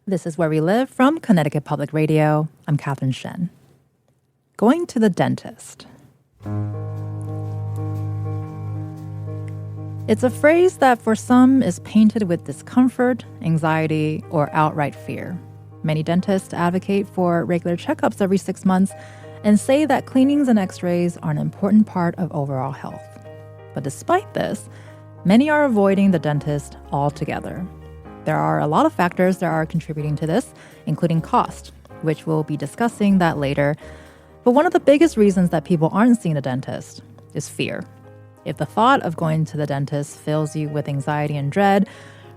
This is Where We Live from Connecticut Public Radio. I'm Catherine Shen. Going to the dentist. It's a phrase that for some is painted with discomfort, anxiety, or outright fear. Many dentists advocate for regular checkups every 6 months and say that cleanings and x-rays are an important part of overall health. But despite this, many are avoiding the dentist altogether. There are a lot of factors that are contributing to this, including cost, which we'll be discussing that later. But one of the biggest reasons that people aren't seeing a dentist is fear. If the thought of going to the dentist fills you with anxiety and dread,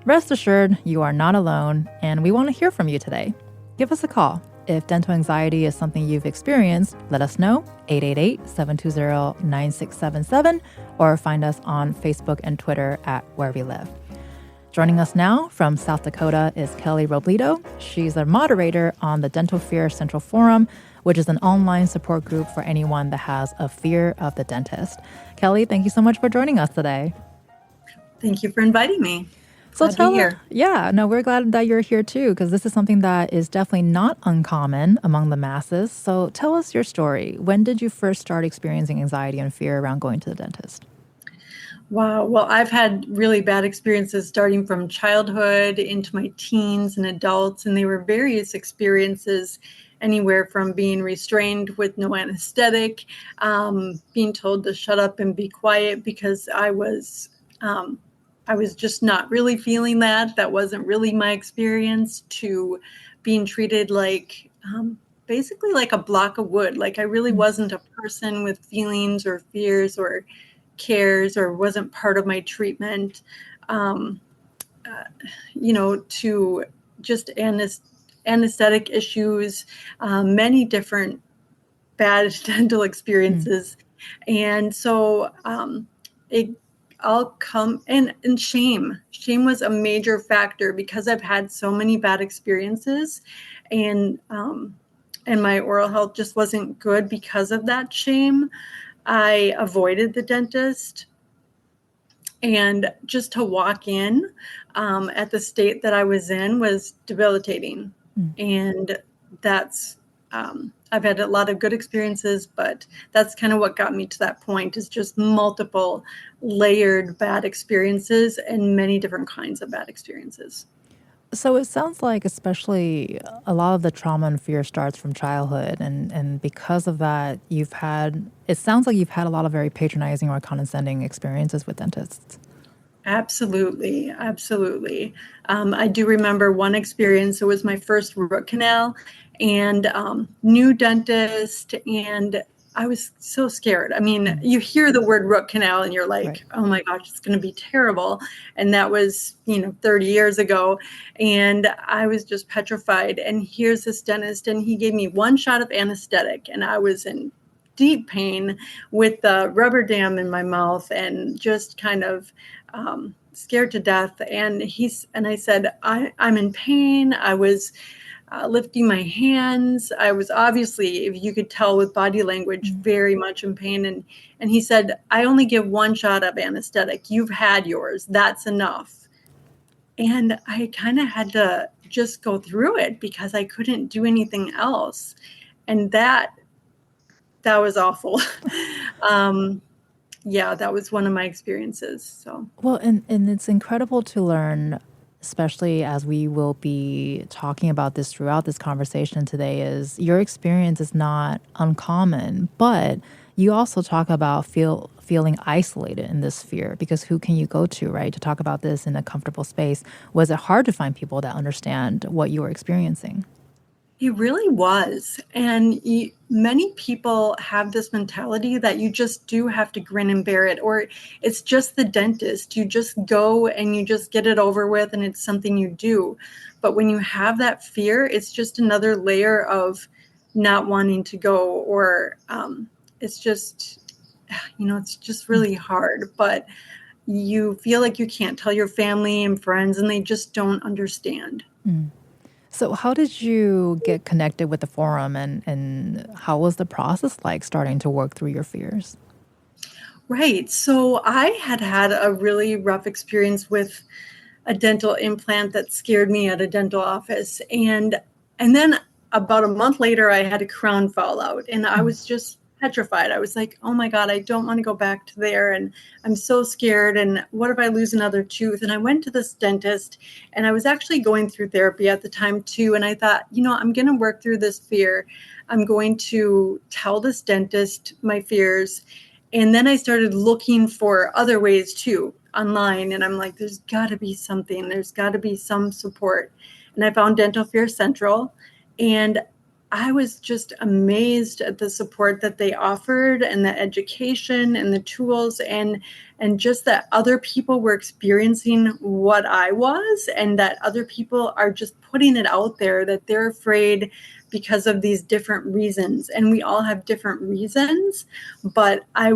rest assured you are not alone, and we want to hear from you today. Give us a call. If dental anxiety is something you've experienced, let us know, 888-720-9677, or find us on Facebook and Twitter at Where We Live. Joining us now from South Dakota is Kelly Robledo. She's a moderator on the Dental Fear Central Forum, which is an online support group for anyone that has a fear of the dentist. Kelly, thank you so much for joining us today. Thank you for inviting me. So we're glad that you're here too, because this is something that is definitely not uncommon among the masses. So tell us your story. When did you first start experiencing anxiety and fear around going to the dentist? Wow. Well, I've had really bad experiences starting from childhood into my teens and adults, and they were various experiences, anywhere from being restrained with no anesthetic, being told to shut up and be quiet because I was just not really feeling that. That wasn't really my experience, to being treated like basically like a block of wood. Like I really wasn't a person with feelings or fears or cares, or wasn't part of my treatment, to just anesthetic issues, many different bad dental experiences. And so it all come, and shame. Shame was a major factor because I've had so many bad experiences, and my oral health just wasn't good because of that shame. I avoided the dentist, and just to walk in at the state that I was in was debilitating. And that's, I've had a lot of good experiences, but that's kind of what got me to that point, is just multiple layered bad experiences and many different kinds of bad experiences. So it sounds like especially a lot of the trauma and fear starts from childhood. And because of that, it sounds like you've had a lot of very patronizing or condescending experiences with dentists. Absolutely. Absolutely. I do remember one experience. It was my first root canal, and new dentist, and I was so scared. I mean, you hear the word root canal and you're like, right. Oh my gosh, it's going to be terrible. And that was, 30 years ago. And I was just petrified. And here's this dentist, and he gave me one shot of anesthetic, and I was in deep pain with the rubber dam in my mouth and just kind of scared to death. And I said, I'm in pain. I was lifting my hands. I was obviously, if you could tell with body language, very much in pain. And he said, I only give one shot of anesthetic. You've had yours. That's enough. And I kind of had to just go through it because I couldn't do anything else. And that was awful. That was one of my experiences. So well, and it's incredible to learn, especially as we will be talking about this throughout this conversation today, is your experience is not uncommon, but you also talk about feeling isolated in this fear, because who can you go to, right, to talk about this in a comfortable space? Was it hard to find people that understand what you were experiencing? It really was. And many people have this mentality that you just do have to grin and bear it, or it's just the dentist. You just go and you just get it over with, and it's something you do. But when you have that fear, it's just another layer of not wanting to go, or it's just, it's just really hard. But you feel like you can't tell your family and friends, and they just don't understand. So how did you get connected with the forum, and how was the process like starting to work through your fears? Right. So I had a really rough experience with a dental implant that scared me at a dental office. And then about a month later, I had a crown fall out, and I was just petrified. I was like, oh my God, I don't want to go back to there. And I'm so scared. And what if I lose another tooth? And I went to this dentist, and I was actually going through therapy at the time too. And I thought, I'm going to work through this fear. I'm going to tell this dentist my fears. And then I started looking for other ways too online. And I'm like, there's got to be something. There's got to be some support. And I found Dental Fear Central. And I was just amazed at the support that they offered, and the education and the tools, and just that other people were experiencing what I was, and that other people are just putting it out there that they're afraid because of these different reasons. And we all have different reasons, but it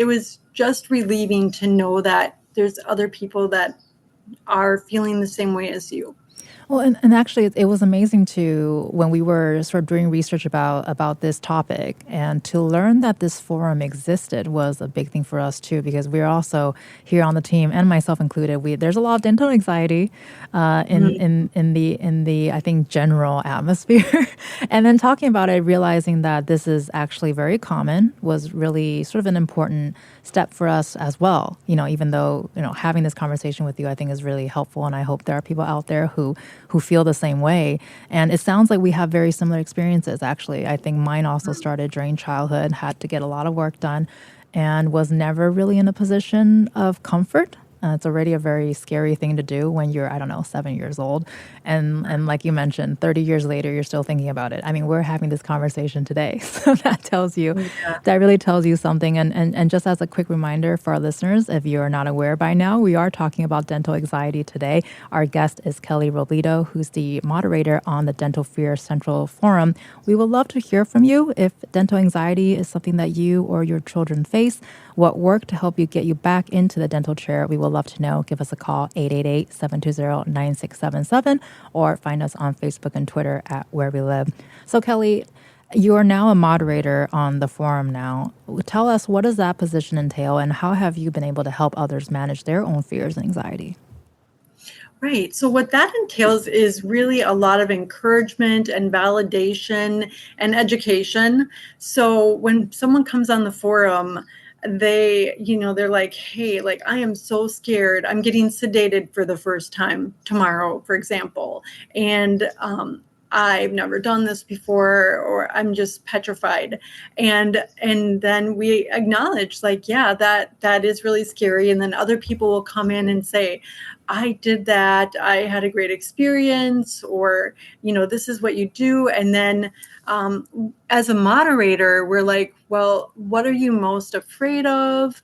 was just relieving to know that there's other people that are feeling the same way as you. Well, and actually, it was amazing to when we were sort of doing research about this topic, and to learn that this forum existed was a big thing for us too, because we're also here on the team, and myself included. There's a lot of dental anxiety in the I think general atmosphere, and then talking about it, realizing that this is actually very common was really sort of an important step for us as well. Even though having this conversation with you, I think is really helpful, and I hope there are people out there who feel the same way. And it sounds like we have very similar experiences, actually. I think mine also started during childhood, had to get a lot of work done, and was never really in a position of comfort. It's already a very scary thing to do when you're, 7 years old. And like you mentioned, 30 years later, you're still thinking about it. I mean, we're having this conversation today. So that really tells you something. And just as a quick reminder for our listeners, if you're not aware by now, we are talking about dental anxiety today. Our guest is Kelly Robledo, who's the moderator on the Dental Fear Central Forum. We would love to hear from you if dental anxiety is something that you or your children face. What worked to help you get you back into the dental chair? We will love to know. Give us a call, 888-720-9677, or find us on Facebook and Twitter at Where We Live. So Kelly, you are now a moderator on the forum now. Tell us, what does that position entail, and how have you been able to help others manage their own fears and anxiety? Right. So what that entails is really a lot of encouragement and validation and education. So when someone comes on the forum, they're like, hey, like, I am so scared. I'm getting sedated for the first time tomorrow, for example. And I've never done this before, or I'm just petrified. And then we acknowledge, like, yeah, that is really scary. And then other people will come in and say, I did that. I had a great experience, or, this is what you do. And then as a moderator, we're like, well, what are you most afraid of?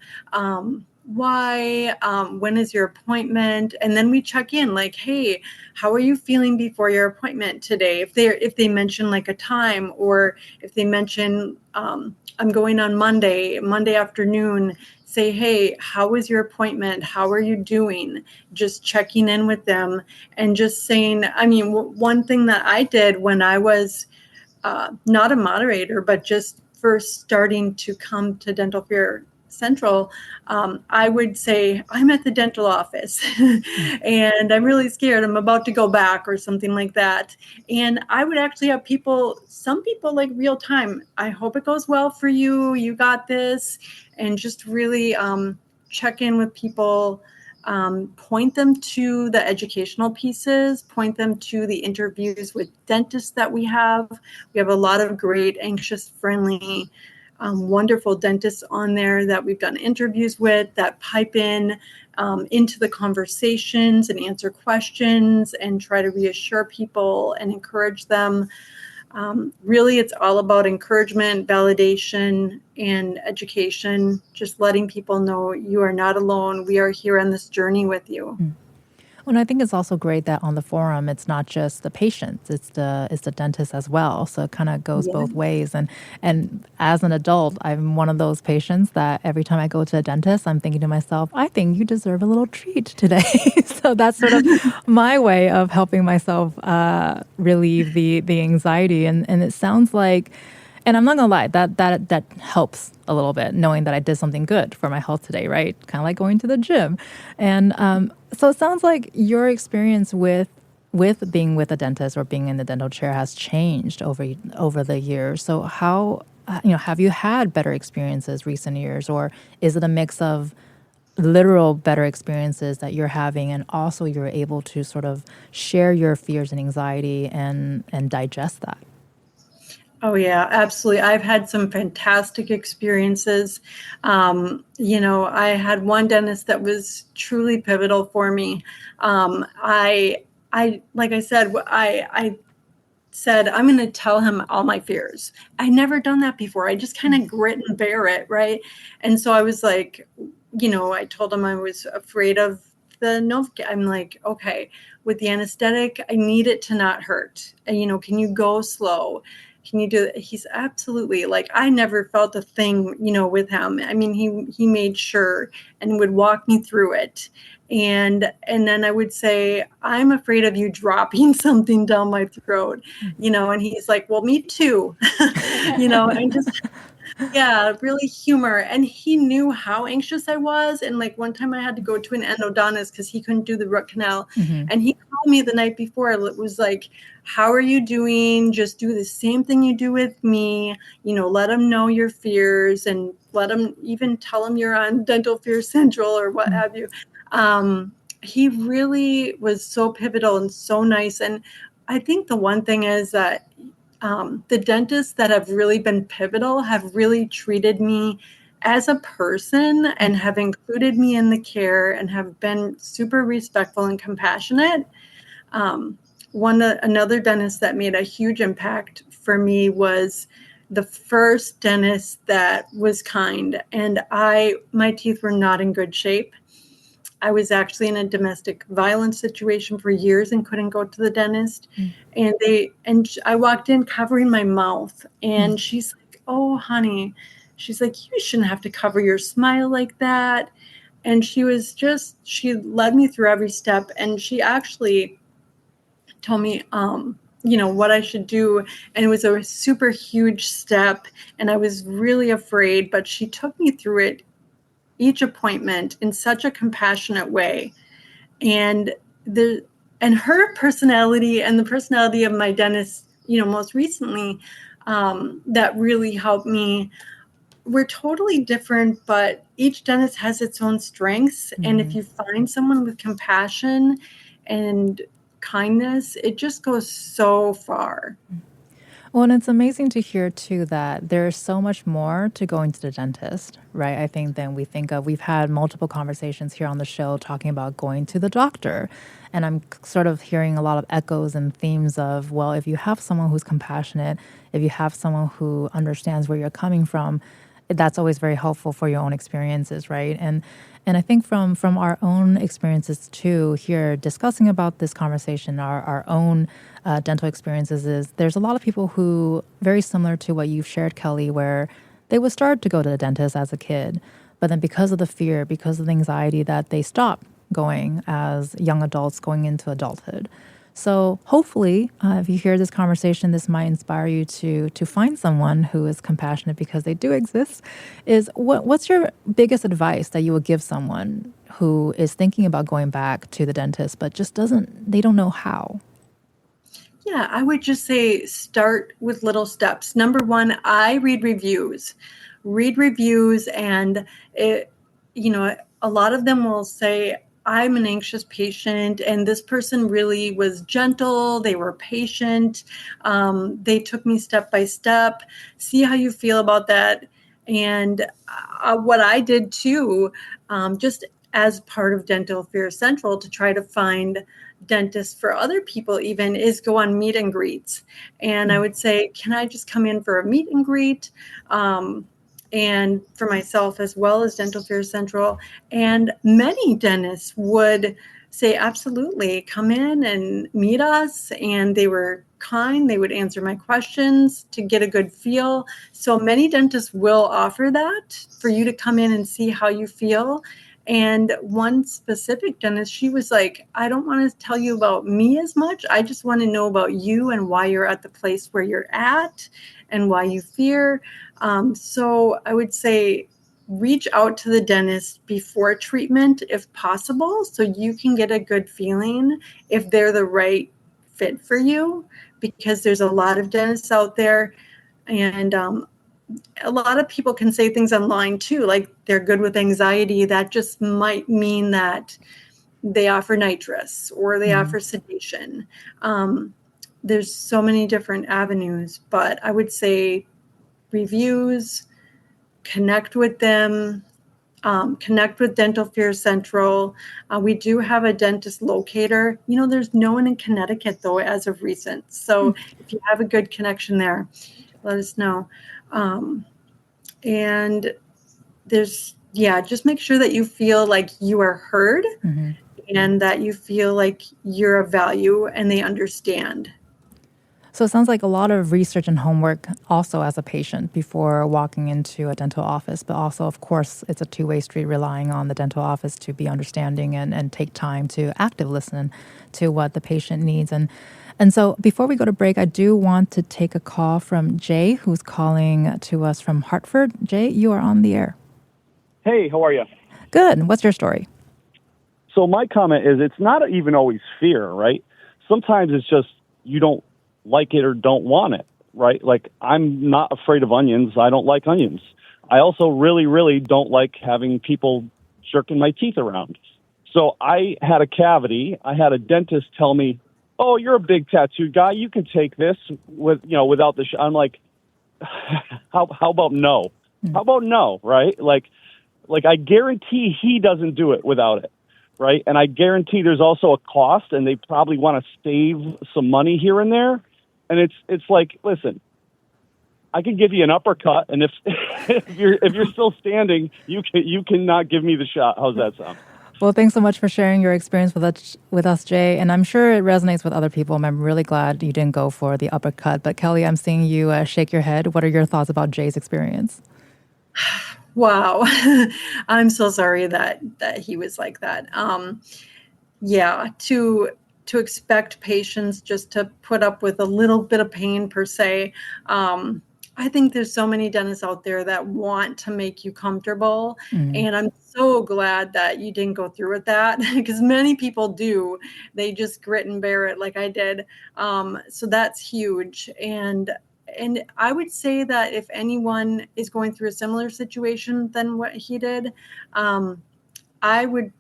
Why? When is your appointment? And then we check in, like, hey, how are you feeling before your appointment today? If they mention like a time, or if they mention I'm going on Monday afternoon, say, hey, how was your appointment? How are you doing? Just checking in with them, and just saying, one thing that I did when I was not a moderator, but just first starting to come to Dental Fear Central, I would say, I'm at the dental office and I'm really scared. I'm about to go back, or something like that. And I would actually have some people like real time. I hope it goes well for you. You got this. And just really check in with people, point them to the educational pieces, point them to the interviews with dentists that we have. We have a lot of great, anxious, friendly, wonderful dentists on there that we've done interviews with, that pipe in into the conversations and answer questions and try to reassure people and encourage them. Really, it's all about encouragement, validation, and education, just letting people know you are not alone. We are here on this journey with you. Well, and I think it's also great that on the forum, it's not just the patients, it's the dentist as well. So it kind of goes both ways. And as an adult, I'm one of those patients that every time I go to a dentist, I'm thinking to myself, I think you deserve a little treat today. So that's sort of my way of helping myself relieve the anxiety. And it sounds like And I'm not gonna lie, that helps a little bit, knowing that I did something good for my health today, right? Kind of like going to the gym. And so it sounds like your experience with being with a dentist or being in the dental chair has changed over the years. So how have you had better experiences recent years, or is it a mix of literal better experiences that you're having, and also you're able to sort of share your fears and anxiety and digest that? Oh yeah, absolutely. I've had some fantastic experiences. I had one dentist that was truly pivotal for me. I like I said, I said I'm going to tell him all my fears. I never done that before. I just kind of grit and bear it, right? And so I was like, I told him I was afraid of the Novocaine. I'm like, okay, with the anesthetic, I need it to not hurt. And, can you go slow? Can you do it? He's absolutely like, I never felt a thing, with him. I mean, he made sure and would walk me through it. And then I would say, I'm afraid of you dropping something down my throat, and he's like, well, me too, and just, yeah, really humor. And he knew how anxious I was. And like one time I had to go to an endodontist because he couldn't do the root canal. Mm-hmm. And he called me the night before. It was like, how are you doing? Just do the same thing you do with me. Let him know your fears and let him even tell him you're on Dental Fear Central or what have you. He really was so pivotal and so nice. And I think the one thing is that the dentists that have really been pivotal have really treated me as a person and have included me in the care and have been super respectful and compassionate. Another dentist that made a huge impact for me was the first dentist that was kind, and my teeth were not in good shape. I was actually in a domestic violence situation for years and couldn't go to the dentist. And I walked in covering my mouth, and she's like, "Oh, honey," she's like, "you shouldn't have to cover your smile like that." And she led me through every step, and she actually told me, what I should do. And it was a super huge step, and I was really afraid, but she took me through it each appointment in such a compassionate way. And her personality and the personality of my dentist, most recently, that really helped me. We're totally different, but each dentist has its own strengths. And if you find someone with compassion and kindness, it just goes so far. Well, and it's amazing to hear too that there's so much more to going to the dentist, right? I think than we think of. We've had multiple conversations here on the show talking about going to the doctor. And I'm sort of hearing a lot of echoes and themes of, well, if you have someone who's compassionate, if you have someone who understands where you're coming from, that's always very helpful for your own experiences, right? And I think from our own experiences too, here discussing about this conversation, our own dental experiences, is there's a lot of people who, very similar to what you've shared, Kelly, where they would start to go to the dentist as a kid, but then because of the fear, because of the anxiety, that they stop going as young adults going into adulthood. So hopefully, if you hear this conversation, this might inspire you to find someone who is compassionate, because they do exist. What's your biggest advice that you would give someone who is thinking about going back to the dentist but just they don't know how? Yeah, I would just say start with little steps. Number one, I read reviews. Read reviews, and a lot of them will say, I'm an anxious patient, and this person really was gentle. They were patient. They took me step by step. See how you feel about that. And what I did too, just as part of Dental Fear Central, to try to find dentists for other people even, is go on meet and greets. And I would say, can I just come in for a meet and greet? And for myself as well as Dental Fear Central. And many dentists would say, absolutely, come in and meet us. And they were kind. They would answer my questions to get a good feel. So many dentists will offer that for you to come in and see how you feel. And one specific dentist, she was like, I don't want to tell you about me as much. I just want to know about you and why you're at the place where you're at and why you fear. So I would say reach out to the dentist before treatment if possible, so you can get a good feeling if they're the right fit for you, because there's a lot of dentists out there. And a lot of people can say things online too, like they're good with anxiety. That just might mean that they offer nitrous or they offer sedation. There's so many different avenues, but I would say reviews, connect with them, connect with Dental Fear Central. We do have a dentist locator. There's no one in Connecticut, though, as of recent. So if you have a good connection there, let us know. And just make sure that you feel like you are heard and that you feel like you're of value and they understand. So it sounds like a lot of research and homework also as a patient before walking into a dental office, but also, of course, it's a two-way street relying on the dental office to be understanding and take time to active listen to what the patient needs. And so before we go to break, I do want to take a call from Jay, who's calling to us from Hartford. Jay, you are on the air. Hey, how are you? Good. What's your story? So my comment is it's not even always fear, right? Sometimes it's just you don't like it or don't want it, right? Like I'm not afraid of onions. I don't like onions. I also really, really don't like having people jerking my teeth around. So I had a cavity. I had a dentist tell me, "Oh, you're a big tattoo guy. You can take this without the." I'm like, how about no? How about no? Right? Like I guarantee he doesn't do it without it. Right. And I guarantee there's also a cost and they probably want to save some money here and there. And it's like, listen, I can give you an uppercut. And if you're still standing, you cannot give me the shot. How's that sound? Well, thanks so much for sharing your experience with us, Jay. And I'm sure it resonates with other people. And I'm really glad you didn't go for the uppercut. But Kelly, I'm seeing you shake your head. What are your thoughts about Jay's experience? Wow. I'm so sorry that he was like that. To expect patients just to put up with a little bit of pain per se. I think there's so many dentists out there that want to make you comfortable. And I'm so glad that you didn't go through with that, because many people do. They just grit and bear it like I did. So that's huge. And I would say that if anyone is going through a similar situation than what he did, I would,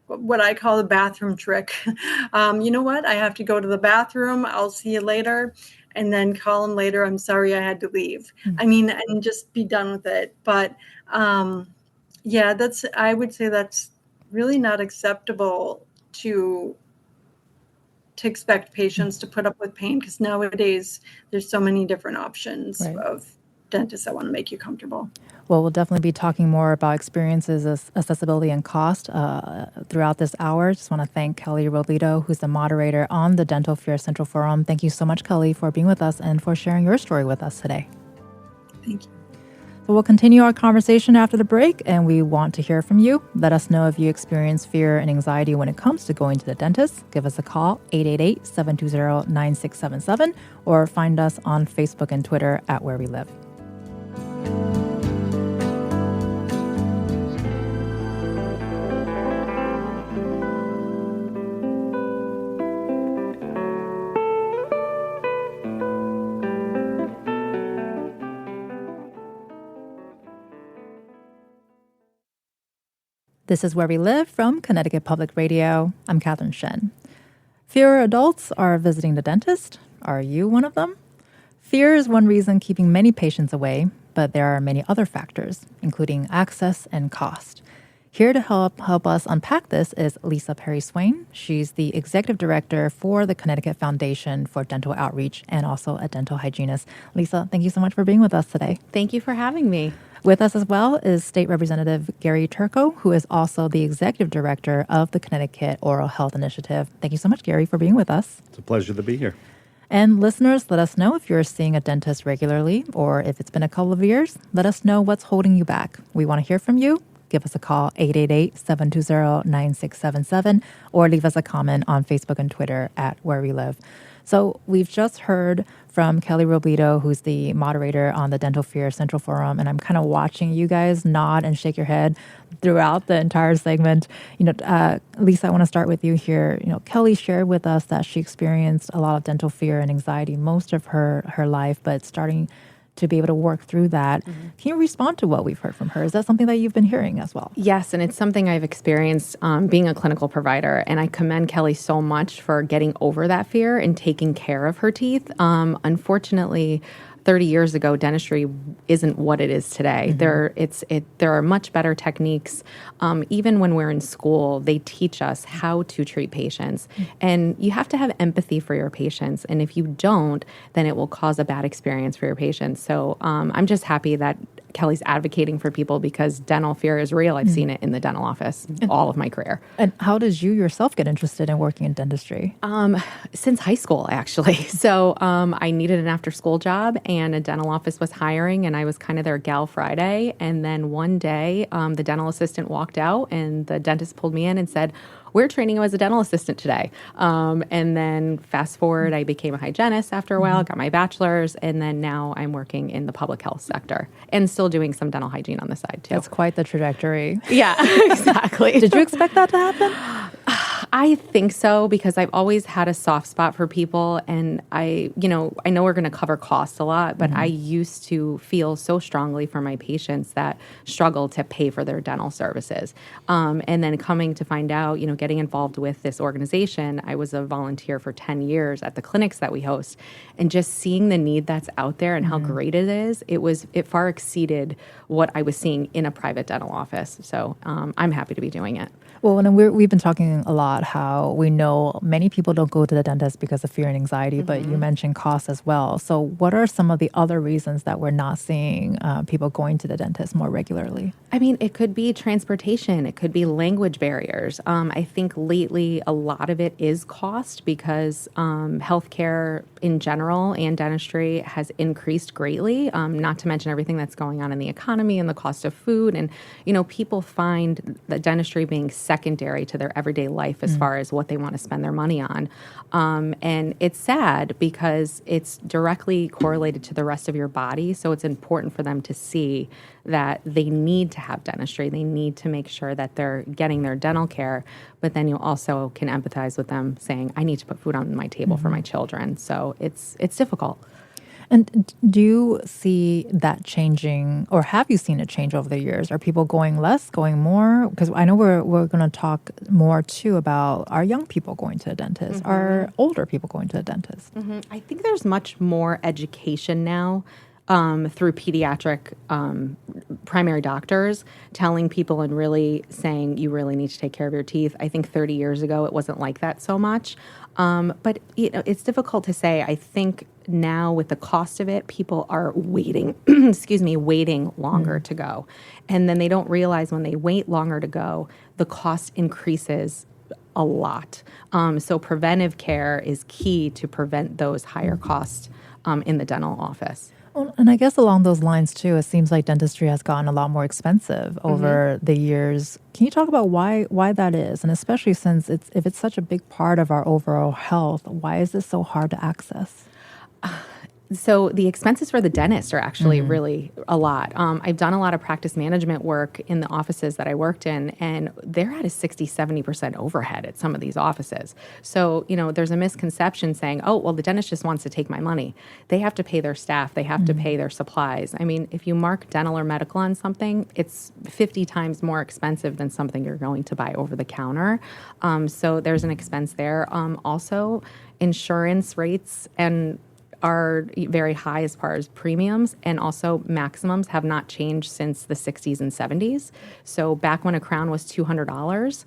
what I call the bathroom trick. You know what? I have to go to the bathroom. I'll see you later. And then call him later. I'm sorry I had to leave. I mean, and just be done with it. But I would say that's really not acceptable to expect patients to put up with pain, because nowadays there's so many different options of dentists that want to make you comfortable. Well, we'll definitely be talking more about experiences, accessibility, and cost throughout this hour. Just want to thank Kelly Robledo, who's the moderator on the Dental Fear Central Forum. Thank you so much, Kelly, for being with us and for sharing your story with us today. Thank you. So we'll continue our conversation after the break, and we want to hear from you. Let us know if you experience fear and anxiety when it comes to going to the dentist. Give us a call, 888-720-9677, or find us on Facebook and Twitter at Where We Live. This is Where We Live from Connecticut Public Radio. I'm Catherine Shen. Fewer adults are visiting the dentist. Are you one of them? Fear is one reason keeping many patients away, but there are many other factors, including access and cost. Here to help us unpack this is Lisa Perry-Swain. She's the executive director for the Connecticut Foundation for Dental Outreach and also a dental hygienist. Lisa, thank you so much for being with us today. Thank you for having me. With us as well is State Representative Gary Turco, who is also the executive director of the Connecticut Oral Health Initiative. Thank you so much, Gary, for being with us. It's a pleasure to be here. And listeners, let us know if you're seeing a dentist regularly or if it's been a couple of years. Let us know what's holding you back. We want to hear from you. give us a call, 888-720-9677, or leave us a comment on Facebook and Twitter at Where We Live. So we've just heard from Kelly Robledo, who's the moderator on the Dental Fear Central Forum, and I'm kind of watching you guys nod and shake your head throughout the entire segment. Lisa, I want to start with you here. Kelly shared with us that she experienced a lot of dental fear and anxiety most of her life, but starting to be able to work through that. Mm-hmm. Can you respond to what we've heard from her? Is that something that you've been hearing as well? Yes, and it's something I've experienced being a clinical provider, and I commend Kelly so much for getting over that fear and taking care of her teeth. Unfortunately, 30 years ago, dentistry isn't what it is today. Mm-hmm. There are much better techniques. Even when we're in school, they teach us how to treat patients. Mm-hmm. And you have to have empathy for your patients. And if you don't, then it will cause a bad experience for your patients. So I'm just happy that Kelly's advocating for people because dental fear is real. I've seen it in the dental office all of my career. And how did you yourself get interested in working in dentistry? Since high school, actually. So I needed an after-school job, and a dental office was hiring, and I was kind of their gal Friday. And then one day, the dental assistant walked out, and the dentist pulled me in and said, "We're training you as a dental assistant today." And then fast forward, I became a hygienist after a while, got my bachelor's, and then now I'm working in the public health sector and still doing some dental hygiene on the side too. That's quite the trajectory. Yeah, exactly. Did you expect that to happen? I think so, because I've always had a soft spot for people, and I know we're going to cover costs a lot, but I used to feel so strongly for my patients that struggle to pay for their dental services. And then coming to find out, getting involved with this organization, I was a volunteer for 10 years at the clinics that we host, and just seeing the need that's out there and how great it is, it far exceeded what I was seeing in a private dental office. So I'm happy to be doing it. Well, we've been talking a lot how we know many people don't go to the dentist because of fear and anxiety, but you mentioned cost as well. So what are some of the other reasons that we're not seeing people going to the dentist more regularly? I mean, it could be transportation. It could be language barriers. I think lately a lot of it is cost because healthcare in general and dentistry has increased greatly, not to mention everything that's going on in the economy and the cost of food. And, people find the dentistry being secondary to their everyday life as far as what they want to spend their money on. And it's sad because it's directly correlated to the rest of your body. So it's important for them to see that they need to have dentistry. They need to make sure that they're getting their dental care. But then you also can empathize with them saying, I need to put food on my table for my children. So it's difficult. And do you see that changing, or have you seen it change over the years? Are people going less, going more? Because I know we're going to talk more too about, are young people going to the dentist? Are older people going to the dentist? I think there's much more education now through pediatric primary doctors telling people and really saying you really need to take care of your teeth. I think 30 years ago it wasn't like that so much. But it's difficult to say. I think now with the cost of it, people are waiting, waiting longer to go. And then they don't realize when they wait longer to go, the cost increases a lot. So preventive care is key to prevent those higher costs in the dental office. Well, and I guess along those lines, too, it seems like dentistry has gotten a lot more expensive over the years. Can you talk about why that is? And especially since if it's such a big part of our overall health, why is it so hard to access? So the expenses for the dentist are actually really a lot. I've done a lot of practice management work in the offices that I worked in, and they're at a 60-70% overhead at some of these offices. So, there's a misconception saying, oh, well, the dentist just wants to take my money. They have to pay their staff. They have to pay their supplies. I mean, if you mark dental or medical on something, it's 50 times more expensive than something you're going to buy over the counter. So there's an expense there. Also, insurance rates are very high as far as premiums, and also maximums have not changed since the 60s and 70s. So back when a crown was $200,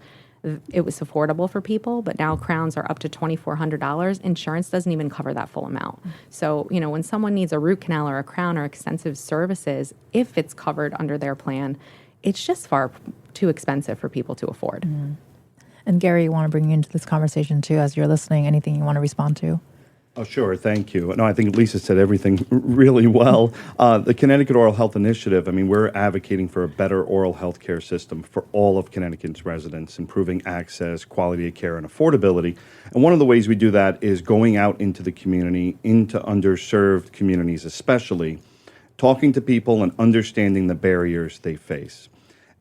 it was affordable for people, but now crowns are up to $2,400. Insurance doesn't even cover that full amount. So, when someone needs a root canal or a crown or extensive services, if it's covered under their plan, it's just far too expensive for people to afford. And Gary, I want to bring you into this conversation too as you're listening. Anything you want to respond to? Oh, sure. Thank you. No, I think Lisa said everything really well. The Connecticut Oral Health Initiative, I mean, we're advocating for a better oral health care system for all of Connecticut's residents, improving access, quality of care, and affordability. And one of the ways we do that is going out into the community, into underserved communities especially, talking to people and understanding the barriers they face,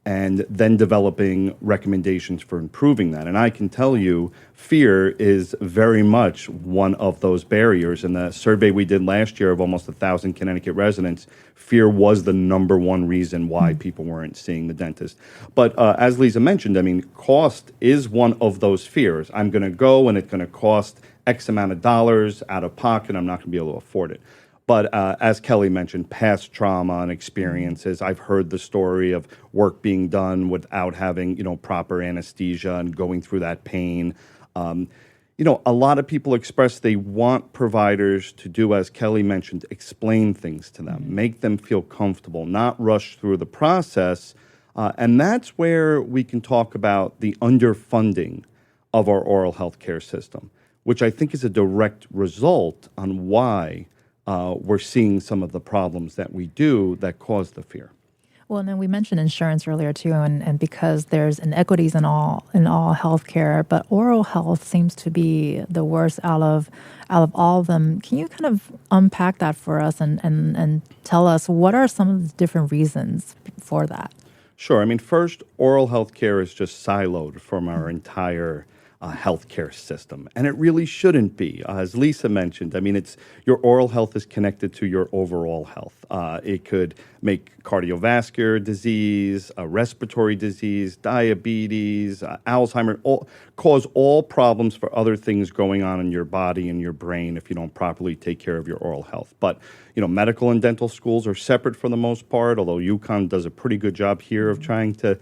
and then developing recommendations for improving that. And I can tell you, fear is very much one of those barriers. In the survey we did last year of almost 1,000 Connecticut residents, fear was the number one reason why people weren't seeing the dentist. But as Lisa mentioned, I mean, cost is one of those fears. I'm going to go and it's going to cost X amount of dollars out of pocket. I'm not going to be able to afford it. But as Kelly mentioned, past trauma and experiences. I've heard the story of work being done without having, proper anesthesia and going through that pain. A lot of people express they want providers to do, as Kelly mentioned, explain things to them, make them feel comfortable, not rush through the process. And that's where we can talk about the underfunding of our oral health care system, which I think is a direct result on why we're seeing some of the problems that we do that cause the fear. Well, and then we mentioned insurance earlier too, and because there's inequities in all healthcare, but oral health seems to be the worst out of all of them. Can you kind of unpack that for us and tell us what are some of the different reasons for that? Sure. I mean, first, oral health care is just siloed from our entire healthcare system, and it really shouldn't be. As Lisa mentioned, I mean, it's your oral health is connected to your overall health. It could make cardiovascular disease, respiratory disease, diabetes, Alzheimer, cause all problems for other things going on in your body and your brain if you don't properly take care of your oral health. But medical and dental schools are separate for the most part, although UConn does a pretty good job here of trying to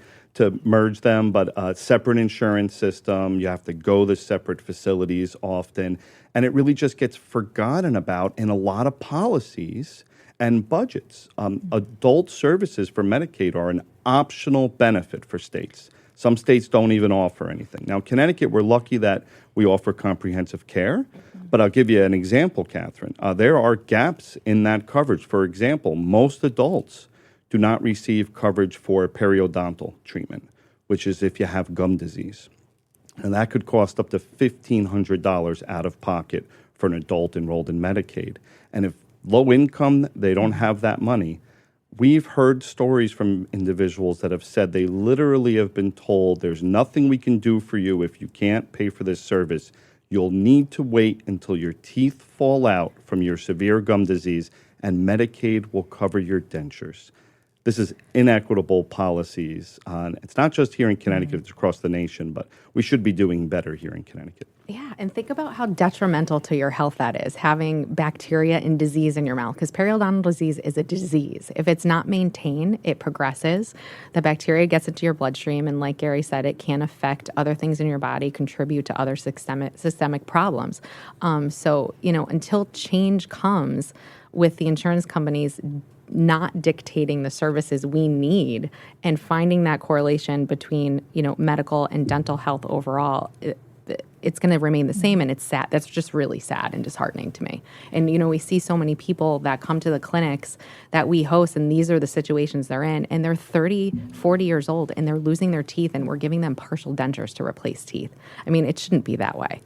merge them, but separate insurance system, you have to go to separate facilities often, and it really just gets forgotten about in a lot of policies and budgets. Adult services for Medicaid are an optional benefit for states. Some states don't even offer anything. Now, Connecticut, we're lucky that we offer comprehensive care, but I'll give you an example, Catherine. There are gaps in that coverage. For example, most adults do not receive coverage for periodontal treatment, which is if you have gum disease. And that could cost up to $1,500 out of pocket for an adult enrolled in Medicaid. And if low income, they don't have that money. We've heard stories from individuals that have said they literally have been told there's nothing we can do for you if you can't pay for this service. You'll need to wait until your teeth fall out from your severe gum disease, and Medicaid will cover your dentures. This is inequitable policies. It's not just here in Connecticut, it's across the nation, but we should be doing better here in Connecticut. Yeah, and think about how detrimental to your health that is, having bacteria and disease in your mouth, because periodontal disease is a disease. If it's not maintained, it progresses. The bacteria gets into your bloodstream, and like Gary said, it can affect other things in your body, contribute to other systemic problems. Until change comes with the insurance companies not dictating the services we need and finding that correlation between, medical and dental health overall, it's going to remain the same. And it's sad. That's just really sad and disheartening to me. And, we see so many people that come to the clinics that we host, and these are the situations they're in, and they're 30, 40 years old, and they're losing their teeth, and we're giving them partial dentures to replace teeth. I mean, it shouldn't be that way.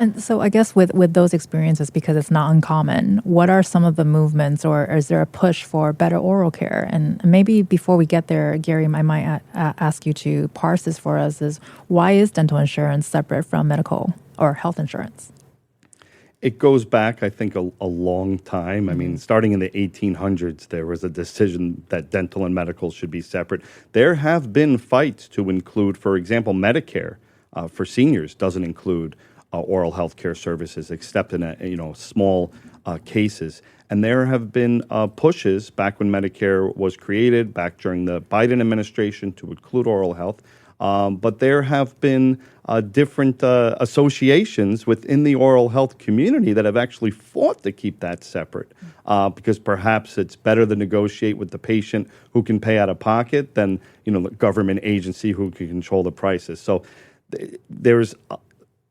And so I guess with those experiences, because it's not uncommon, what are some of the movements, or is there a push for better oral care? And maybe before we get there, Gary, I might ask you to parse this for us, is why is dental insurance separate from medical or health insurance? It goes back, I think, a long time. I mean, starting in the 1800s, there was a decision that dental and medical should be separate. There have been fights to include, for example, Medicare for seniors doesn't include oral health care services, except in small cases. And there have been pushes back when Medicare was created, back during the Biden administration, to include oral health. But there have been different associations within the oral health community that have actually fought to keep that separate, because perhaps it's better to negotiate with the patient who can pay out of pocket than the government agency who can control the prices. So there's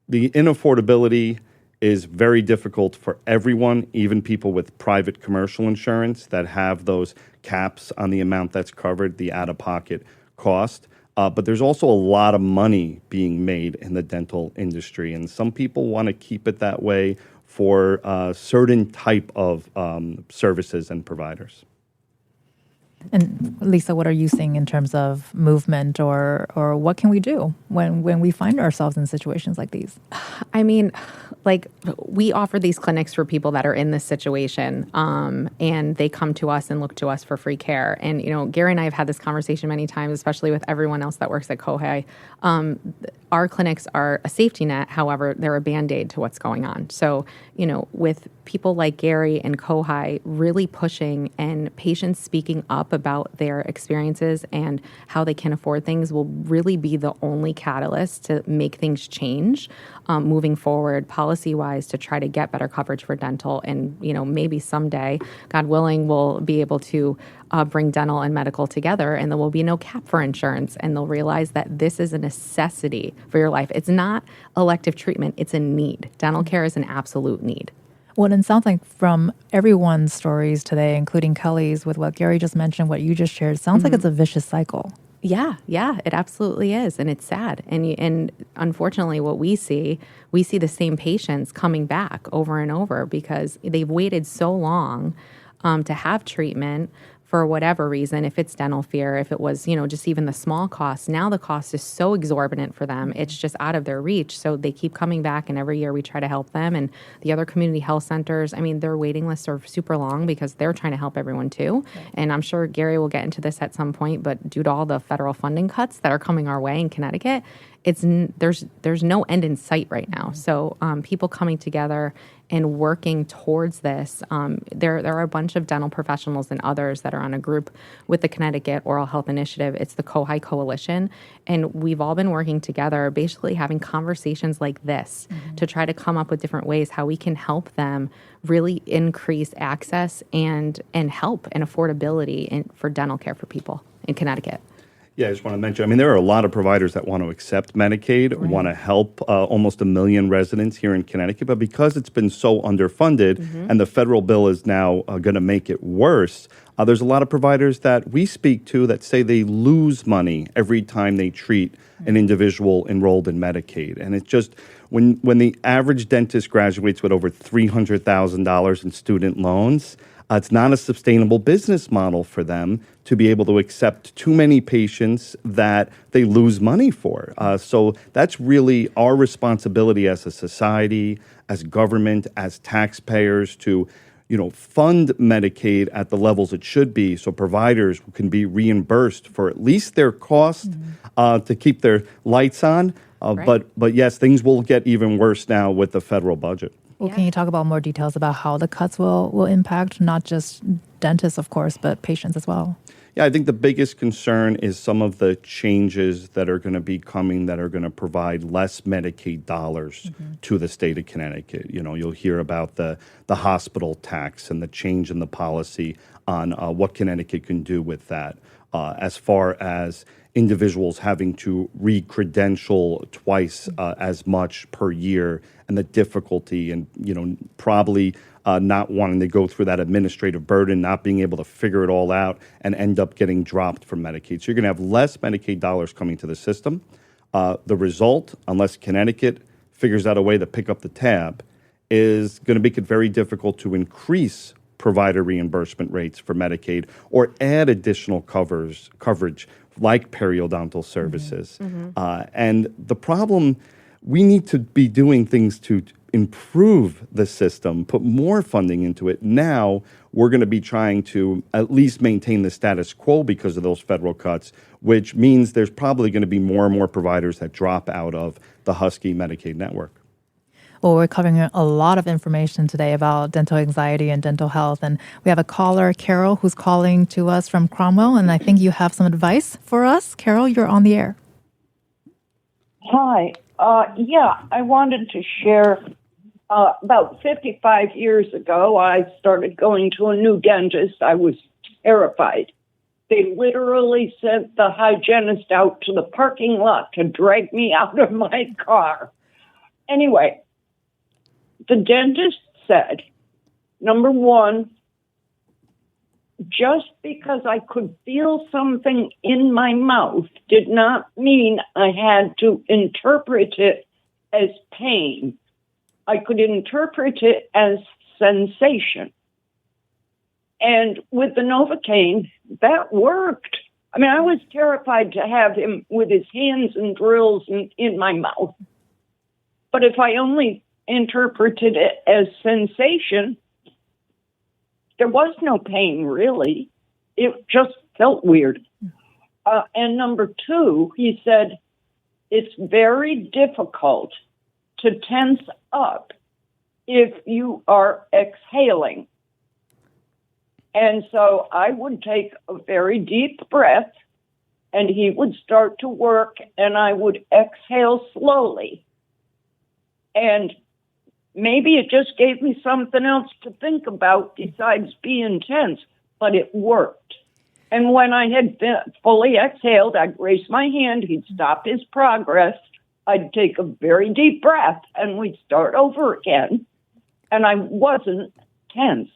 the inaffordability is very difficult for everyone, even people with private commercial insurance that have those caps on the amount that's covered, the out-of-pocket cost. But there's also a lot of money being made in the dental industry, and some people want to keep it that way for certain type of services and providers. And Lisa, what are you seeing in terms of movement, or what can we do when we find ourselves in situations like these? I mean, like, we offer these clinics for people that are in this situation, and they come to us and look to us for free care. And, Gary and I have had this conversation many times, especially with everyone else that works at Kohai. Our clinics are a safety net. However, they're a Band-Aid to what's going on. So, with people like Gary and Kohai really pushing and patients speaking up about their experiences and how they can afford things will really be the only catalyst to make things change moving forward policy-wise to try to get better coverage for dental. And, maybe someday, God willing, we'll be able to bring dental and medical together, and there will be no cap for insurance, and they'll realize that this is a necessity for your life. It's not elective treatment, it's a need. Dental care is an absolute need. Well, it sounds like from everyone's stories today, including Kelly's, with what Gary just mentioned, what you just shared, it sounds like it's a vicious cycle. Yeah, it absolutely is, and it's sad. And unfortunately, what we see the same patients coming back over and over because they've waited so long to have treatment for whatever reason, if it's dental fear, if it was, just even the small cost. Now the cost is so exorbitant for them, it's just out of their reach. So they keep coming back, and every year we try to help them. And the other community health centers, their waiting lists are super long because they're trying to help everyone too. Right. And I'm sure Gary will get into this at some point, but due to all the federal funding cuts that are coming our way in Connecticut, there's no end in sight right now. So people coming together and working towards this. There are a bunch of dental professionals and others that are on a group with the Connecticut Oral Health Initiative. It's the Kohai Coalition. And we've all been working together, basically having conversations like this to try to come up with different ways how we can help them really increase access and help and affordability for dental care for people in Connecticut. Yeah, I just want to mention, there are a lot of providers that want to accept Medicaid, want to help almost 1 million residents here in Connecticut, but because it's been so underfunded and the federal bill is now going to make it worse, there's a lot of providers that we speak to that say they lose money every time they treat an individual enrolled in Medicaid. And it's just, when the average dentist graduates with over $300,000 in student loans, it's not a sustainable business model for them to be able to accept too many patients that they lose money for. So that's really our responsibility as a society, as government, as taxpayers to, fund Medicaid at the levels it should be so providers can be reimbursed for at least their cost to keep their lights on. Right. But yes, things will get even worse now with the federal budget. Well, can you talk about more details about how the cuts will impact not just dentists, of course, but patients as well? Yeah, I think the biggest concern is some of the changes that are going to be coming that are going to provide less Medicaid dollars to the state of Connecticut. You'll hear about the hospital tax and the change in the policy on what Connecticut can do with that. As far as individuals having to re-credential twice as much per year, and the difficulty and, probably not wanting to go through that administrative burden, not being able to figure it all out and end up getting dropped from Medicaid. So you're going to have less Medicaid dollars coming to the system. The result, unless Connecticut figures out a way to pick up the tab, is going to make it very difficult to increase provider reimbursement rates for Medicaid or add additional coverage like periodontal services. And the problem, we need to be doing things to improve the system, put more funding into it. Now we're going to be trying to at least maintain the status quo because of those federal cuts, which means there's probably going to be more and more providers that drop out of the Husky Medicaid network. Well, we're covering a lot of information today about dental anxiety and dental health. And we have a caller, Carol, who's calling to us from Cromwell. And I think you have some advice for us. Carol, you're on the air. Hi. I wanted to share. About 55 years ago, I started going to a new dentist. I was terrified. They literally sent the hygienist out to the parking lot to drag me out of my car. Anyway, the dentist said, number one, just because I could feel something in my mouth did not mean I had to interpret it as pain. I could interpret it as sensation. And with the Novocaine, that worked. I mean, I was terrified to have him with his hands and drills in my mouth. But if I only interpreted it as sensation, there was no pain, really. It just felt weird. And number two, he said, it's very difficult to tense up if you are exhaling. And so I would take a very deep breath, and he would start to work, and I would exhale slowly. And maybe it just gave me something else to think about besides being tense, but it worked. And when I had fully exhaled, I'd raise my hand, he'd stop his progress, I'd take a very deep breath, and we'd start over again. And I wasn't tense.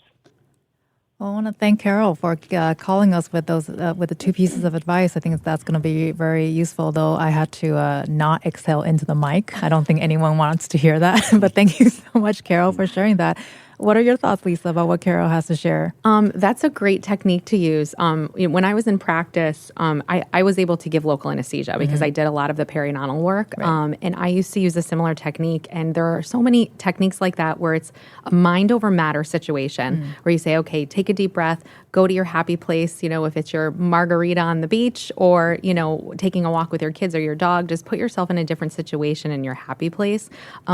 Well, I want to thank Carol for calling us with those with the two pieces of advice. I think that's going to be very useful, though I had to not exhale into the mic. I don't think anyone wants to hear that. But thank you so much, Carol, for sharing that. What are your thoughts, Lisa, about what Carol has to share? That's a great technique to use. When I was in practice, I was able to give local anesthesia because I did a lot of the periodontal work. Right. And I used to use a similar technique. And there are so many techniques like that where it's a mind over matter situation where you say, okay, take a deep breath, go to your happy place. You know, if it's your margarita on the beach or, you know, taking a walk with your kids or your dog, just put yourself in a different situation in your happy place.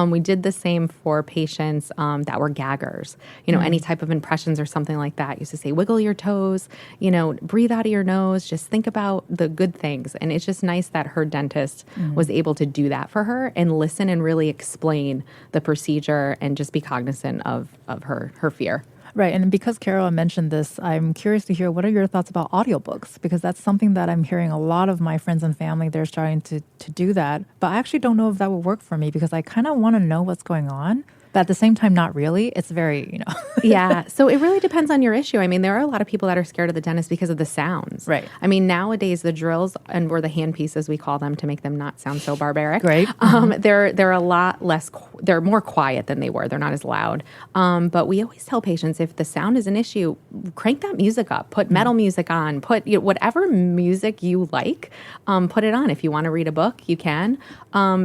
We did the same for patients that were gaggers. You know, any type of impressions or something like that. Used to say, wiggle your toes, you know, breathe out of your nose, just think about the good things. And it's just nice that her dentist was able to do that for her and listen and really explain the procedure and just be cognizant of her fear. Right. And because Carol mentioned this, I'm curious to hear what are your thoughts about audiobooks? Because that's something that I'm hearing a lot of my friends and family, they're starting to do that. But I actually don't know if that would work for me because I kind of want to know what's going on. But at the same time, not really. It's very, you know. Yeah. So it really depends on your issue. I mean, there are a lot of people that are scared of the dentist because of the sounds. Right. I mean, nowadays, the drills or the handpieces, we call them to make them not sound so barbaric. Right. They're a lot less, they're more quiet than they were. They're not as loud. But we always tell patients if the sound is an issue, crank that music up, put metal music on, put whatever music you like, put it on. If you want to read a book, you can.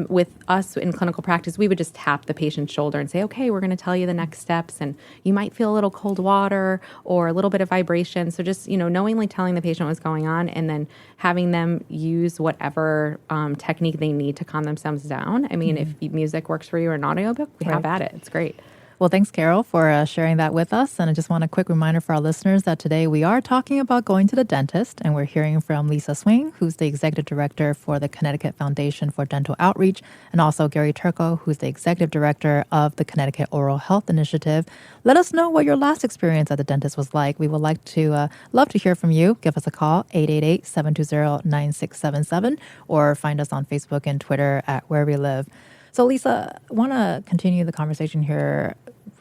With us in clinical practice, we would just tap the patient's shoulder and say, okay, we're going to tell you the next steps. And you might feel a little cold water or a little bit of vibration. So just, you know, knowingly telling the patient what's going on and then having them use whatever technique they need to calm themselves down. I mean, if music works for you or an audiobook, have at it. It's great. Well, thanks, Carol, for sharing that with us. And I just want a quick reminder for our listeners that today we are talking about going to the dentist, and we're hearing from Lisa Swing, who's the Executive Director for the Connecticut Foundation for Dental Outreach, and also Gary Turco, who's the Executive Director of the Connecticut Oral Health Initiative. Let us know what your last experience at the dentist was like. We would like to love to hear from you. Give us a call, 888-720-9677, or find us on Facebook and Twitter at Where We Live. So, Lisa, I want to continue the conversation here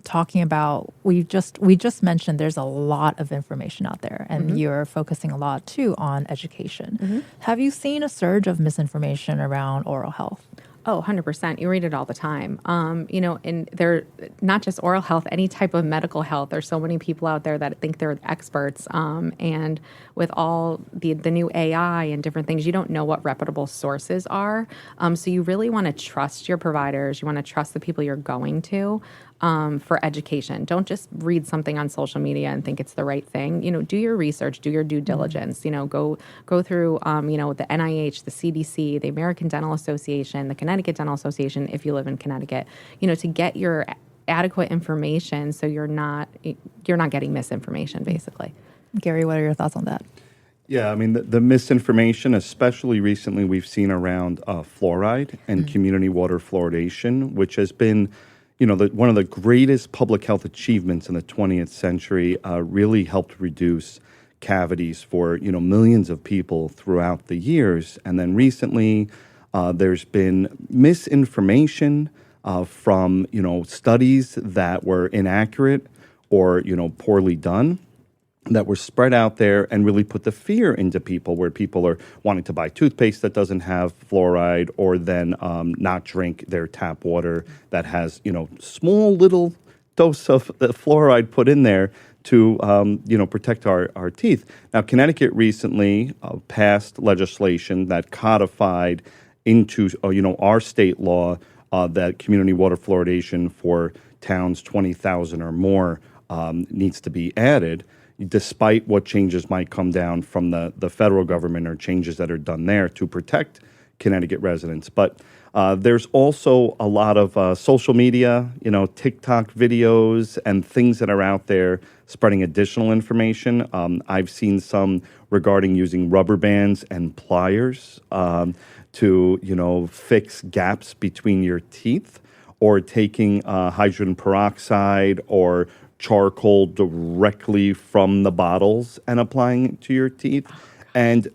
talking about, we just mentioned there's a lot of information out there, and you're focusing a lot, too, on education. Have you seen a surge of misinformation around oral health? Oh, 100%. You read it all the time. You know, and they're not just oral health, any type of medical health. There's so many people out there that think they're experts. And with all the new AI and different things, you don't know what reputable sources are. So you really want to trust your providers. You want to trust the people you're going to. For education. Don't just read something on social media and think it's the right thing. You know, do your research, do your due diligence. You know, go through, you know, the NIH, the CDC, the American Dental Association, the Connecticut Dental Association, if you live in Connecticut, you know, to get your adequate information so you're not getting misinformation, basically. Gary, what are your thoughts on that? Yeah, I mean, the misinformation, especially recently we've seen around fluoride and community water fluoridation, which has been, you know, one of the greatest public health achievements in the 20th century, really helped reduce cavities for, you know, millions of people throughout the years. And then recently, there's been misinformation from, studies that were inaccurate or, poorly done, that were spread out there and really put the fear into people, where people are wanting to buy toothpaste that doesn't have fluoride, or then not drink their tap water that has, small little dose of the fluoride put in there to, protect our teeth. Now, Connecticut recently passed legislation that codified into, our state law that community water fluoridation for towns 20,000 or more needs to be added, despite what changes might come down from the federal government or changes that are done there to protect Connecticut residents. But there's also a lot of social media, TikTok videos and things that are out there spreading additional information. I've seen some regarding using rubber bands and pliers to, fix gaps between your teeth, or taking hydrogen peroxide or charcoal directly from the bottles and applying it to your teeth. And,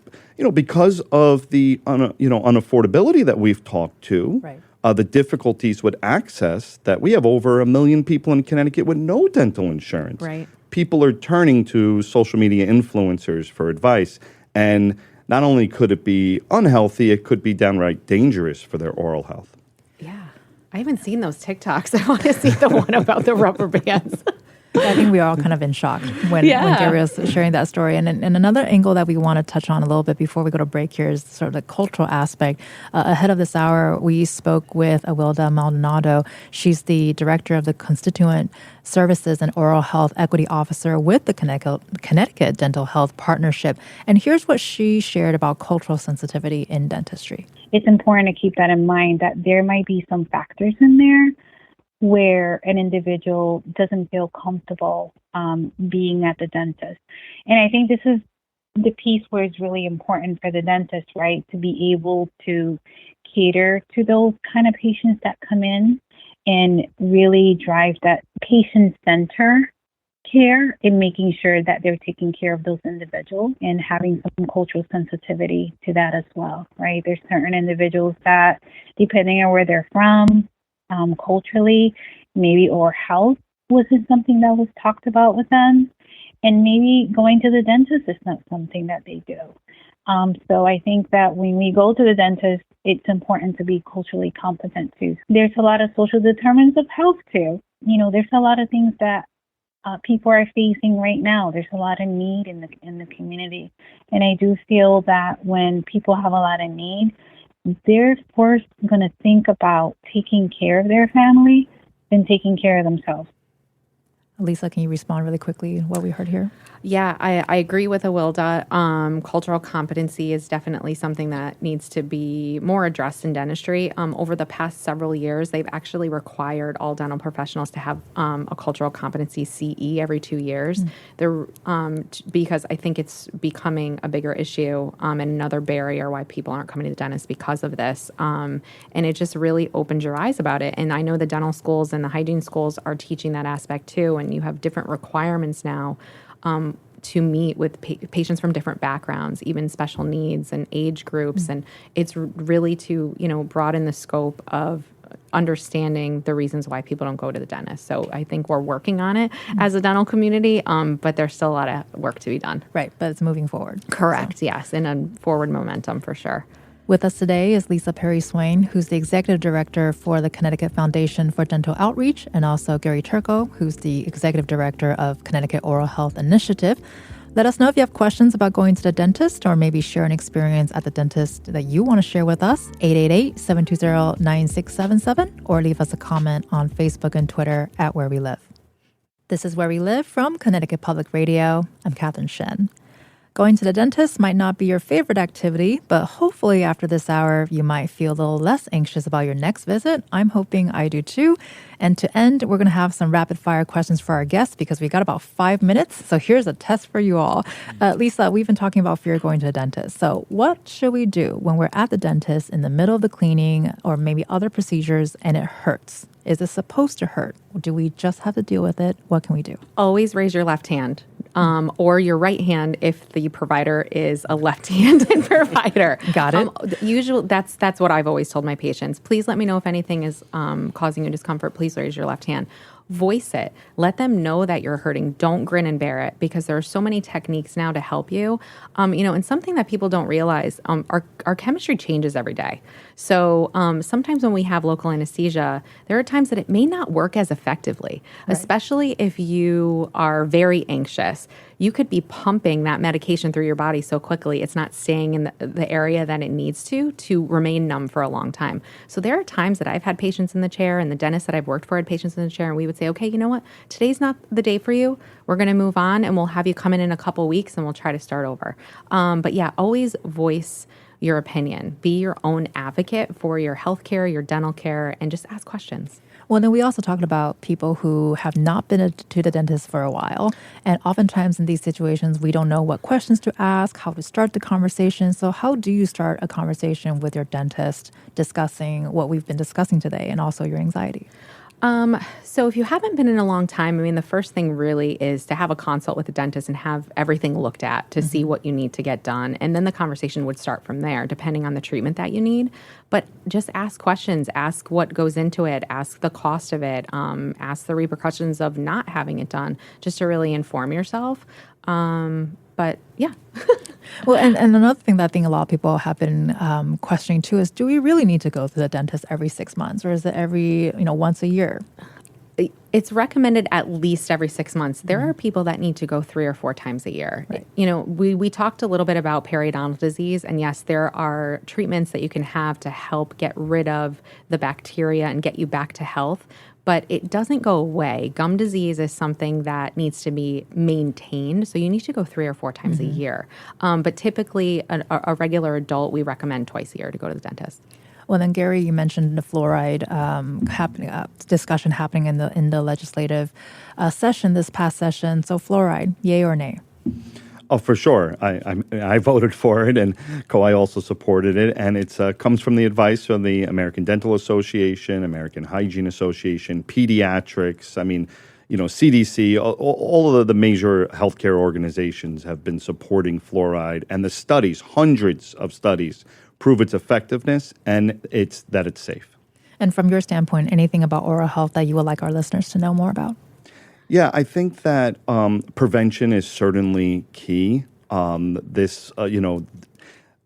because of the, unaffordability that we've talked to, Right. The difficulties with access, that we have over 1 million people in Connecticut with no dental insurance. Right. People are turning to social media influencers for advice. And not only could it be unhealthy, it could be downright dangerous for their oral health. Yeah. I haven't seen those TikToks. I want to see the one about the rubber bands. I think we are all kind of in shock when Gary was sharing that story. And another angle that we want to touch on a little bit before we go to break here is sort of the cultural aspect. Ahead of this hour, we spoke with Awilda Maldonado. She's the director of the Constituent Services and Oral Health Equity Officer with the Connecticut Dental Health Partnership. And here's what she shared about cultural sensitivity in dentistry. It's important to keep that in mind, that there might be some factors in there where an individual doesn't feel comfortable being at the dentist. And I think this is the piece where it's really important for the dentist, right, to be able to cater to those kind of patients that come in and really drive that patient-centered care in making sure that they're taking care of those individuals and having some cultural sensitivity to that as well, right? There's certain individuals that, depending on where they're from, culturally, maybe oral health wasn't something that was talked about with them, and maybe going to the dentist is not something that they do. So I think that when we go to the dentist, it's important to be culturally competent too. There's a lot of social determinants of health too. There's a lot of things that people are facing right now. There's a lot of need in the community, and I do feel that when people have a lot of need, they're first going to think about taking care of their family than taking care of themselves. Lisa, can you respond really quickly what we heard here? Yeah, I agree with Awilda. Cultural competency is definitely something that needs to be more addressed in dentistry. Over the past several years, they've actually required all dental professionals to have a cultural competency CE every 2 years. Because I think it's becoming a bigger issue and another barrier why people aren't coming to the dentist because of this. And it just really opens your eyes about it. And I know the dental schools and the hygiene schools are teaching that aspect too. And you have different requirements now to meet with patients from different backgrounds, even special needs and age groups. And it's really to, broaden the scope of understanding the reasons why people don't go to the dentist. So I think we're working on it as a dental community, but there's still a lot of work to be done. Right, but it's moving forward. Correct, yes, in a forward momentum for sure. With us today is Lisa Perry-Swain, who's the Executive Director for the Connecticut Foundation for Dental Outreach, and also Gary Turco, who's the Executive Director of Connecticut Oral Health Initiative. Let us know if you have questions about going to the dentist, or maybe share an experience at the dentist that you want to share with us, 888-720-9677, or leave us a comment on Facebook and Twitter at Where We Live. This is Where We Live from Connecticut Public Radio. I'm Catherine Shen. Going to the dentist might not be your favorite activity, but hopefully after this hour, you might feel a little less anxious about your next visit. I'm hoping I do too. And to end, we're going to have some rapid fire questions for our guests because we got about 5 minutes. So here's a test for you all. Lisa, we've been talking about fear going to the dentist. So what should we do when we're at the dentist in the middle of the cleaning or maybe other procedures and it hurts? Is it supposed to hurt? Do we just have to deal with it? What can we do? Always raise your left hand. or your right hand if the provider is a left-handed provider. Got it. Usually, that's what I've always told my patients. Please let me know if anything is causing you discomfort. Please raise your left hand. Voice it. Let them know that you're hurting. Don't grin and bear it, because there are so many techniques now to help you. And something that people don't realize, our chemistry changes every day. So sometimes when we have local anesthesia, there are times that it may not work as effectively, especially if you are very anxious. You could be pumping that medication through your body so quickly, it's not staying in the area that it needs to remain numb for a long time. So there are times that I've had patients in the chair, and the dentist that I've worked for had patients in the chair, and we would say, okay, you know what? Today's not the day for you. We're going to move on, and we'll have you come in a couple weeks, and we'll try to start over. But yeah, always voice your opinion. Be your own advocate for your healthcare, your dental care, and just ask questions. Well, then we also talked about people who have not been to the dentist for a while. And oftentimes in these situations, we don't know what questions to ask, how to start the conversation. So how do you start a conversation with your dentist discussing what we've been discussing today and also your anxiety? So if you haven't been in a long time, the first thing really is to have a consult with a dentist and have everything looked at to see what you need to get done. And then the conversation would start from there, depending on the treatment that you need. But just ask questions, ask what goes into it, ask the cost of it, ask the repercussions of not having it done, just to really inform yourself. But yeah. Well, and another thing that I think a lot of people have been questioning too is, do we really need to go to the dentist every 6 months, or is it every, once a year? It's recommended at least every 6 months. There are people that need to go 3 or 4 times a year. Right. We talked a little bit about periodontal disease, and yes, there are treatments that you can have to help get rid of the bacteria and get you back to health. But it doesn't go away. Gum disease is something that needs to be maintained. So you need to go 3 or 4 times a year. But typically, a regular adult, we recommend twice a year to go to the dentist. Well, then, Gary, you mentioned the fluoride discussion happening in the legislative session this past session. So fluoride, yay or nay? Oh, for sure. I voted for it, and I also supported it. And it comes from the advice from the American Dental Association, American Hygiene Association, pediatrics. CDC, all of the major healthcare organizations have been supporting fluoride. And the studies, hundreds of studies, prove its effectiveness and that it's safe. And from your standpoint, anything about oral health that you would like our listeners to know more about? Yeah, I think that prevention is certainly key.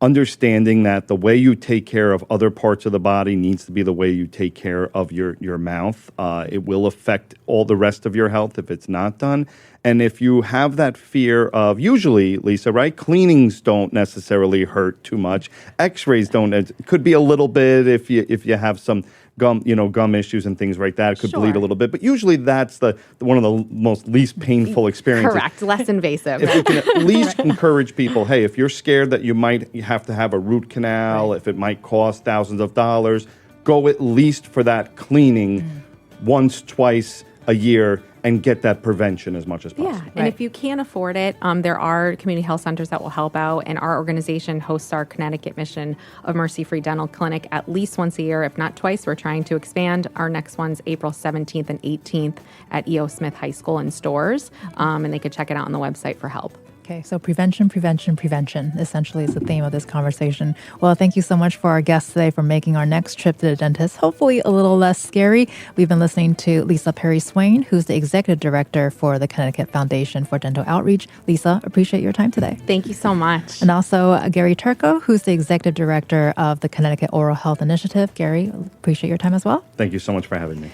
Understanding that the way you take care of other parts of the body needs to be the way you take care of your mouth. It will affect all the rest of your health if it's not done. And if you have that fear of, usually, Lisa, right, cleanings don't necessarily hurt too much. X-rays don't. It could be a little bit if you have some gum issues and things like that. It could bleed a little bit, but usually that's the one of the most least painful experiences. Correct, less invasive. If you can at least encourage people, hey, if you're scared that you might have to have a root canal, if it might cost thousands of dollars, go at least for that cleaning once, twice a year, and get that prevention as much as possible. Yeah, and if you can't afford it, there are community health centers that will help out, and our organization hosts our Connecticut mission of Mercy Free Dental Clinic at least once a year, if not twice. We're trying to expand. Our next one's April 17th and 18th at E.O. Smith High School in Stores, and they could check it out on the website for help. Okay, so prevention essentially is the theme of this conversation. Well, thank you so much for our guests today for making our next trip to the dentist hopefully a little less scary. We've been listening to Lisa Perry-Swain, who's the Executive Director for the Connecticut Foundation for Dental Outreach. Lisa, appreciate your time today. Thank you so much. And also Gary Turco, who's the Executive Director of the Connecticut Oral Health Initiative. Gary, appreciate your time as well. Thank you so much for having me.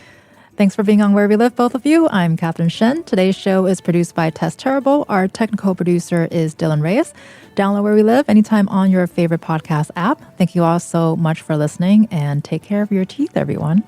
Thanks for being on Where We Live, both of you. I'm Catherine Shen. Today's show is produced by Tess Terrible. Our technical producer is Dylan Reyes. Download Where We Live anytime on your favorite podcast app. Thank you all so much for listening, and take care of your teeth, everyone.